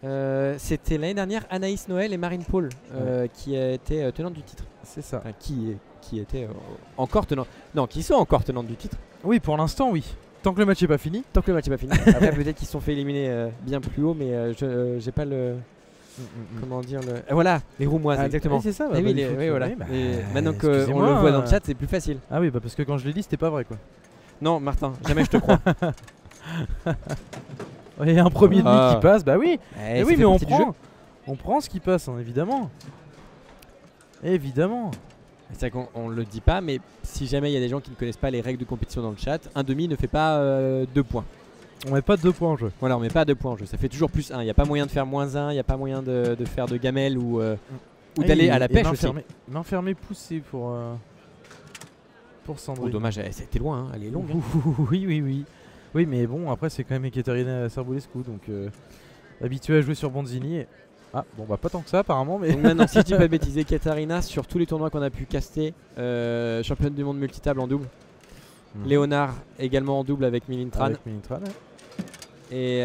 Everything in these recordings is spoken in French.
C'était l'année dernière Anaïs Noël et Marine Paul qui étaient tenantes du titre. C'est ça. Enfin, qui étaient encore tenantes. Non, qui sont encore tenantes du titre. Oui, pour l'instant, oui. Tant que le match n'est pas fini. Tant que le match n'est pas fini. Après, peut-être qu'ils se sont fait éliminer bien plus haut, mais j'ai pas le. Comment dire le. Voilà, les roumoises, exactement. Oui, c'est ça. oui, voilà. Maintenant qu'on le voit dans le chat, c'est plus facile. Ah oui, bah parce que quand je l'ai dit, c'était pas vrai quoi. Non, Martin, jamais je te crois. Il y a un premier demi qui passe, bah oui. Oui, mais on prend ce qui passe, hein, évidemment. Évidemment. C'est vrai qu'on le dit pas, mais si jamais il y a des gens qui ne connaissent pas les règles de compétition dans le chat, un demi ne fait pas 2 points. On met pas 2 points en jeu. Voilà, on met pas 2 points en jeu. Ça fait toujours plus 1. Il n'y a pas moyen de faire moins 1, il n'y a pas moyen de faire de gamelle ou d'aller à la pêche aussi. Main fermée poussée pour Sandrine. Oh, dommage, c'était loin, hein. Elle est longue. Oui. Oui, mais bon, après, c'est quand même Ekaterina Sarbulescu, donc habituée à jouer sur Bonzini. Ah, bon, bah pas tant que ça, apparemment. Mais donc maintenant, si je dis pas de bêtises, Ekaterina, sur tous les tournois qu'on a pu caster, championne du monde multitable en double. Léonard également en double avec Milintran. Et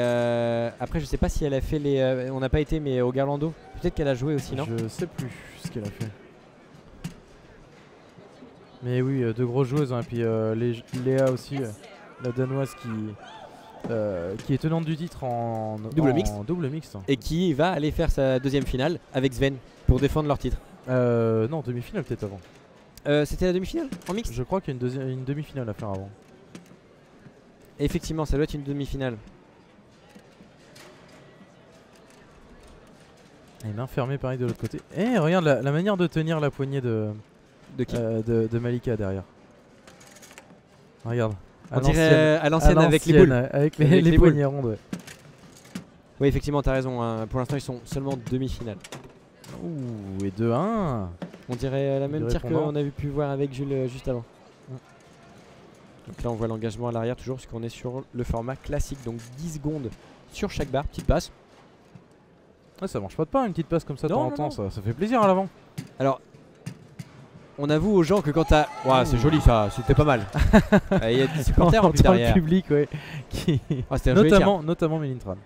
après, je sais pas si elle a fait les. On n'a pas été, mais au Garlando. Peut-être qu'elle a joué aussi, non? Je sais plus ce qu'elle a fait. Mais oui, deux grosses joueuses, hein, et puis Léa aussi, la danoise qui est tenante du titre en double mixte. Et qui va aller faire sa deuxième finale avec Sven pour défendre leur titre. Non, demi-finale peut-être avant. C'était la demi-finale en mixte? Je crois qu'il y a une demi-finale à faire avant. Effectivement, ça doit être une demi-finale. Et main fermée pareil de l'autre côté. Eh, regarde la manière de tenir la poignée de Malika derrière. Regarde. On dirait à l'ancienne avec les boules. Avec les poignées rondes. Ouais. Oui, effectivement, t'as raison. Hein. Pour l'instant, ils sont seulement demi-finale. Ouh, et 2-1. On dirait la même tir qu'on avait pu voir avec Jules juste avant. Donc là, on voit l'engagement à l'arrière toujours, parce qu'on est sur le format classique. Donc 10 secondes sur chaque barre. Petite passe. Ouais, ça marche pas de pas, une petite passe comme ça de temps en temps. Ça fait plaisir à l'avant. Alors, on avoue aux gens que quand t'as. Ouah, c'est joli ça, c'était pas mal. Il y a des supporters en plus derrière. Dans le public, ouais. Notamment Milintran,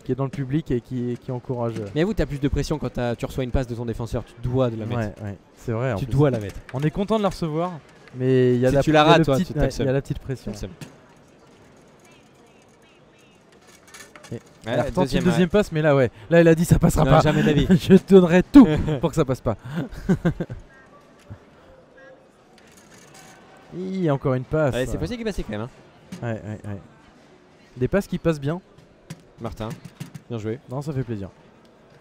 qui est dans le public et qui encourage. Mais avoue, t'as plus de pression quand tu reçois une passe de ton défenseur, tu dois de la mettre. Ouais, c'est vrai. Tu dois la mettre. On est content de la recevoir, mais il y a si tu la rates, toi, il y a la petite pression. Elle a tenté une deuxième passe, mais là, là, elle a dit ça passera pas. Jamais de la vie. Je donnerai tout pour que ça passe pas. Il y a encore une passe. C'est possible qu'il passe quand même. Hein. Ouais. Des passes qui passent bien. Martin, bien joué. Non, ça fait plaisir.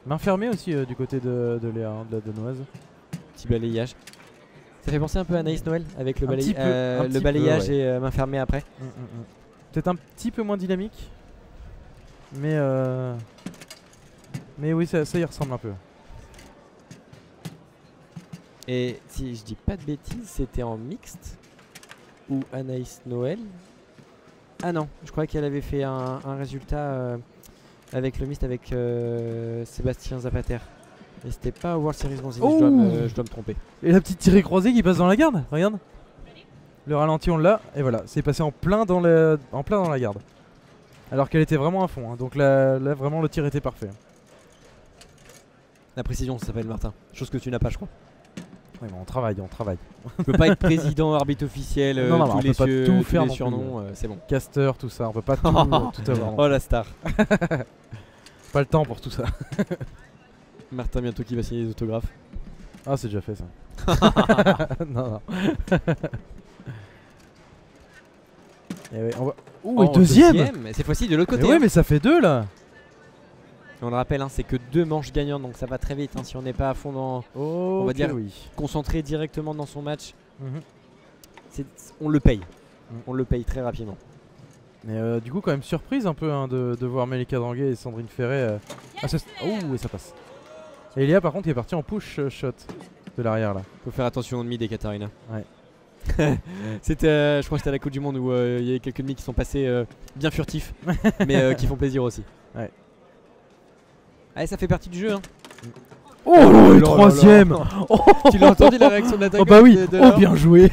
Main fermée aussi du côté de Léa, de la danoise. Petit balayage. Ça fait penser un peu à Anaïs Noël avec le balayage et main fermée après. Peut-être un petit peu moins dynamique. Mais oui, ça y ressemble un peu. Et si je dis pas de bêtises, c'était en mixte ou Anaïs Noël? Ah non, je croyais qu'elle avait fait un résultat avec le mixte avec Sébastien Zapater. Et c'était pas au World Series Bonzini, je dois me tromper. Et la petite tirée croisée qui passe dans la garde, regarde. Le ralenti on l'a, et voilà, c'est passé en plein dans la garde. Alors qu'elle était vraiment à fond, hein. Donc là vraiment le tir était parfait. La précision, ça s'appelle, Martin. Chose que tu n'as pas, je crois. Oui, mais on travaille. On peut pas être président, arbitre officiel, tous les surnoms, c'est bon. Caster, tout ça, on peut pas tout avoir. Oh la star. Pas le temps pour tout ça. Martin bientôt qui va signer les autographes. Ah, c'est déjà fait ça. Non. Et ouais, on va... Ouh, deuxième. Cette fois-ci de l'autre côté. Mais ouais, mais ça fait 2 là. On le rappelle, hein, c'est que 2 manches gagnantes, donc ça va très vite. Hein, si on n'est pas à fond dans, on va dire, concentré directement dans son match, on le paye. On le paye très rapidement. Mais du coup, quand même surprise un peu hein, de voir Malika Dranguet et Sandrine Ferret. Oh, et ça passe. Et Elia, par contre, qui est parti en push shot de l'arrière là. Faut faire attention au demi des Katarina. Ouais. C'était, je crois que c'était à la Coupe du Monde où il y avait quelques demi qui sont passés bien furtifs, mais qui font plaisir aussi. Ouais. Allez, ça fait partie du jeu. Hein. Oh, le troisième. Tu l'as entendu la réaction de l'attaque? Oh bah oui, bien joué.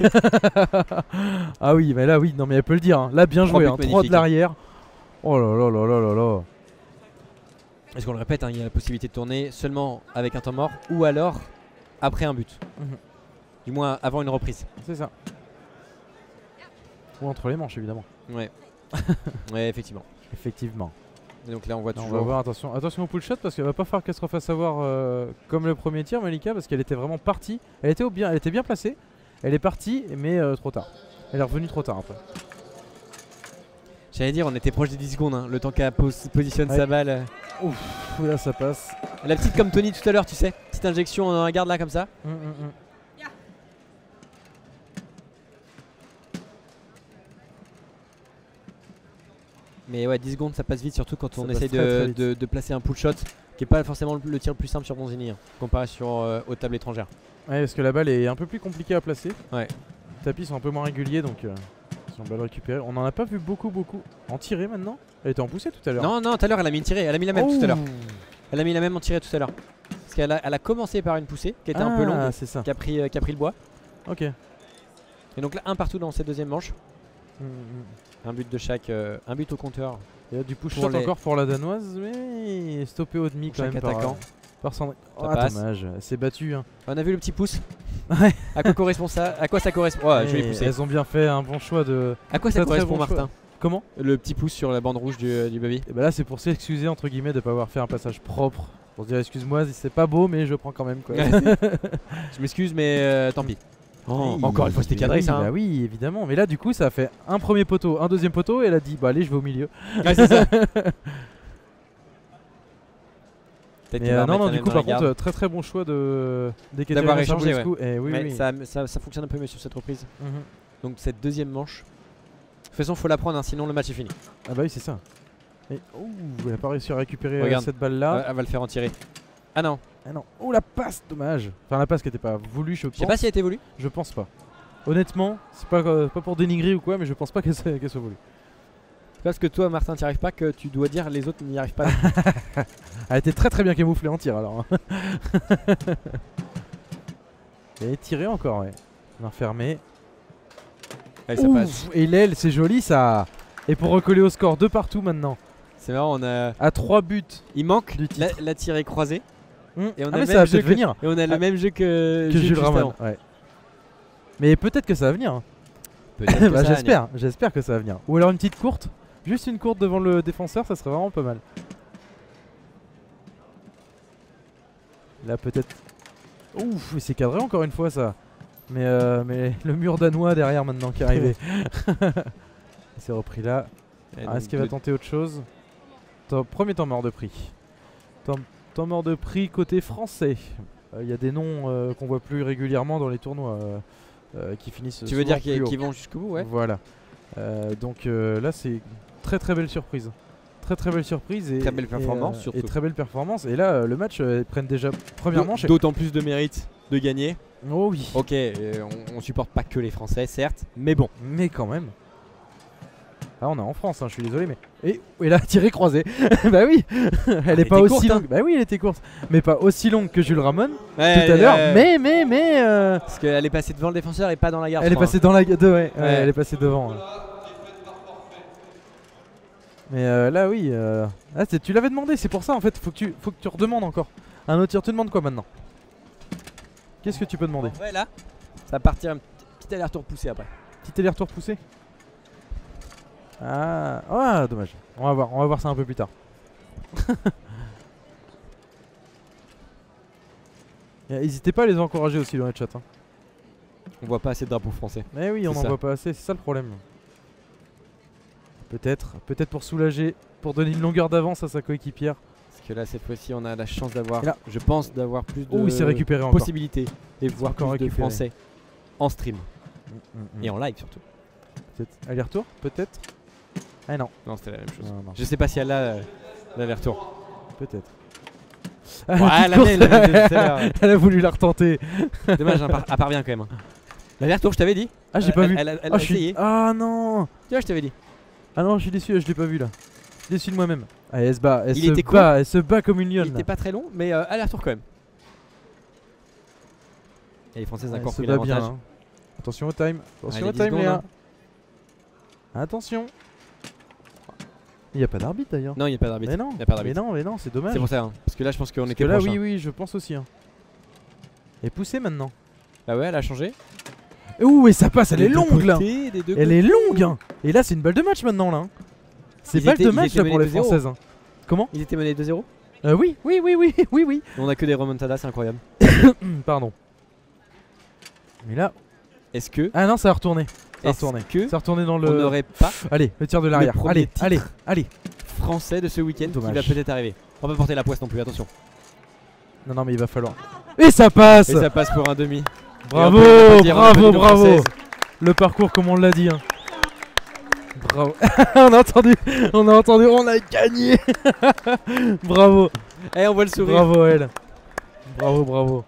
Ah oui, mais là oui, non mais elle peut le dire. Hein. Là bien joué, hein. 3 de l'arrière. Oh là là là là là là. Parce qu'on le répète, hein, il y a la possibilité de tourner seulement avec un temps mort ou alors après un but. Du moins avant une reprise. C'est ça. Ou entre les manches évidemment. Ouais. Ouais, effectivement. Effectivement. Et donc là on voit Là, on toujours. va voir, attention au pull shot parce qu'elle va pas falloir qu'elle se refasse avoir comme le premier tir Malika parce qu'elle était vraiment partie. Elle était bien placée. Elle est partie mais trop tard. Elle est revenue trop tard après. J'allais dire on était proche des 10 secondes, hein, le temps qu'elle positionne sa balle. Ouf, là ça passe. La petite comme Tony tout à l'heure, tu sais. Petite injection dans la garde là comme ça. Mais ouais, 10 secondes ça passe vite, surtout quand on essaye de placer un pull shot qui est pas forcément le tir le plus simple sur Bonzini comparé sur aux tables étrangères. Ouais, parce que la balle est un peu plus compliquée à placer. Ouais. Les tapis sont un peu moins réguliers donc si on va le récupérer. On en a pas vu beaucoup en tiré maintenant. Elle était en poussée tout à l'heure. Non, tout à l'heure elle a mis une tirée, elle a mis la même tout à l'heure. Elle a mis la même en tirée tout à l'heure. Parce qu'elle a commencé par une poussée qui était un peu longue, ça. qui a pris le bois. Ok. Et donc là, un partout dans cette deuxième manche. Un but de chaque, un but au compteur. Il y a du push shot encore pour la danoise, mais stoppé au demi quand même attaquant. par Sandrine. Oh, passe. dommage, elle s'est battue. Hein. On a vu le petit pouce. Ouais. À quoi correspond ça? À quoi ça correspond? Oh, je l'ai poussé. Elles ont bien fait un bon choix de. À quoi ça correspond, Martin? Comment? Le petit pouce sur la bande rouge du baby. Et bah là, c'est pour s'excuser entre guillemets de pas avoir fait un passage propre. Pour se dire excuse-moi, c'est pas beau, mais je prends quand même quoi. Je m'excuse, mais tant pis. Oh, oui, encore une fois, c'était cadré oui, ça. Hein. Bah oui, évidemment. Mais là, du coup, ça a fait un premier poteau, un deuxième poteau, et elle a dit bah allez, je vais au milieu. Ouais, c'est ça. Mais non, du coup, par contre, très bon choix d'avoir échangé. Ouais. Et oui, mais oui. Ça fonctionne un peu mieux sur cette reprise. Donc, cette deuxième manche. De toute façon, faut la prendre, hein, sinon le match est fini. Ah bah oui, c'est ça. Et elle a pas réussi à récupérer cette balle là. Elle va le faire en tirer. Ah non. Ah non. Oh la passe, dommage. Enfin, la passe qui était pas voulue, je pense. Je sais pas si elle était voulue. Je pense pas. Honnêtement, c'est pas pour dénigrer ou quoi, mais je pense pas qu'elle soit voulue. Parce que toi, Martin, t'y arrives pas, que tu dois dire les autres n'y arrivent pas. Elle était très bien camouflée en tir alors. Elle est tirée encore, ouais. Enfermée. Allez, ça passe. Et l'aile, c'est joli ça. Et pour recoller au score, 2 partout maintenant. C'est marrant, on a. À 3 buts. Il manque la tirée croisée. Et on a ça va peut-être venir. Et on a le même jeu que Jules Ramon. Ouais. Mais peut-être que ça va venir. Hein. Bah, j'espère que ça va venir. Ou alors une petite courte. Juste une courte devant le défenseur, ça serait vraiment pas mal. Là peut-être. Ouf, c'est cadré encore une fois ça. Mais le mur danois derrière maintenant qui est arrivé. C'est repris là. Est-ce qu'il va tenter autre chose? Premier temps mort de prix. Temps mort de prix côté français. Il y a des noms qu'on voit plus régulièrement dans les tournois qui finissent. Tu veux dire qu'ils vont jusqu'au bout, ouais. Voilà. Donc là c'est très belle surprise. Très belle surprise et très belle performance surtout. Et très belle performance. Et là le match ils prennent déjà première manche. D'autant plus de mérite de gagner. Oh oui. Ok, on supporte pas que les Français certes, mais bon. Mais quand même. Ah on est en France, hein, je suis désolé mais. Et là tiré croisé. Bah oui. Elle est pas aussi longue. Hein. Bah oui elle était courte. Mais pas aussi longue que Jules Ramon tout à l'heure. Mais parce qu'elle est passée devant le défenseur et pas dans la garde. Elle est passée dans la garde, ouais. Elle est passée devant. Ouais. Mais là oui, tu l'avais demandé, c'est pour ça en fait, faut que tu redemandes encore. Un autre tir, tu demandes quoi maintenant? Qu'est-ce que tu peux demander? Ouais là, ça va partir un petit aller-retour poussé après. Petit aller-retour poussé? Ah, dommage. On va voir ça un peu plus tard. N'hésitez pas à les encourager aussi dans le chat. Hein. On voit pas assez de drapeaux français. Mais oui, on en voit pas assez, c'est ça le problème. Peut-être pour soulager, pour donner une longueur d'avance à sa coéquipière. Parce que là cette fois-ci on a la chance d'avoir, je pense d'avoir plus de il s'est récupéré possibilités et voir plus de Français en stream. Et en live surtout. Peut-être aller-retour, peut-être. Ah non. Non, c'était la même chose. Non. Je sais pas si elle a l'aller-retour. Peut-être. Elle a voulu la retenter. Dommage, elle part bien quand même. L'aller-retour, je t'avais dit. Ah, j'ai pas vu. Elle a essayé. Ah non. Tu vois, je t'avais dit. Ah non, je suis déçu, je l'ai pas vu là. Je suis déçu de moi-même. Allez, elle se bat, elle se bat comme une lionne. Il était pas très long, mais aller-retour quand même. Et les Françaises encore pris l'avantage. Bien, hein. Attention au time. Attention au time, Léa. Attention. Il n'y a pas d'arbitre d'ailleurs. Non, il n'y a pas d'arbitre. Mais non, Il y a pas d'arbitre. mais non, c'est dommage. C'est pour ça. Hein. Parce que là, je pense qu'on est Parce que que là, prochain. oui, je pense aussi. Hein. Et poussé maintenant. Ah ouais, elle a changé. Ouh, et ça passe, elle Des est deux longue là. côtés, des deux Elle côtés. est longue. Hein. Et là, c'est une balle de match maintenant là. Hein. C'est Ils balle étaient- de ils match étaient là pour les menés 2-0. Françaises. Hein. Comment Ils étaient menés 2-0. Oui. On a que des remontadas, c'est incroyable. Pardon. Mais là. Est-ce que. Ah non, ça a retourné. Ça a Est-ce retourné. que. Ça a retourné dans On le. n'aurait pas Allez, le tir de l'arrière. premier Allez, titre. allez. français de ce week-end qui Dommage. va peut-être arriver. On va pas porter la poisse non plus, attention. Non, mais il va falloir. Et ça passe. Et ça passe pour un demi. Bravo, Et on peut dire bravo, une bravo. française. Le parcours comme on l'a dit. Hein. Bravo. on a entendu, on a gagné. Bravo, Eh, on voit le sourire. bravo elle. Bravo.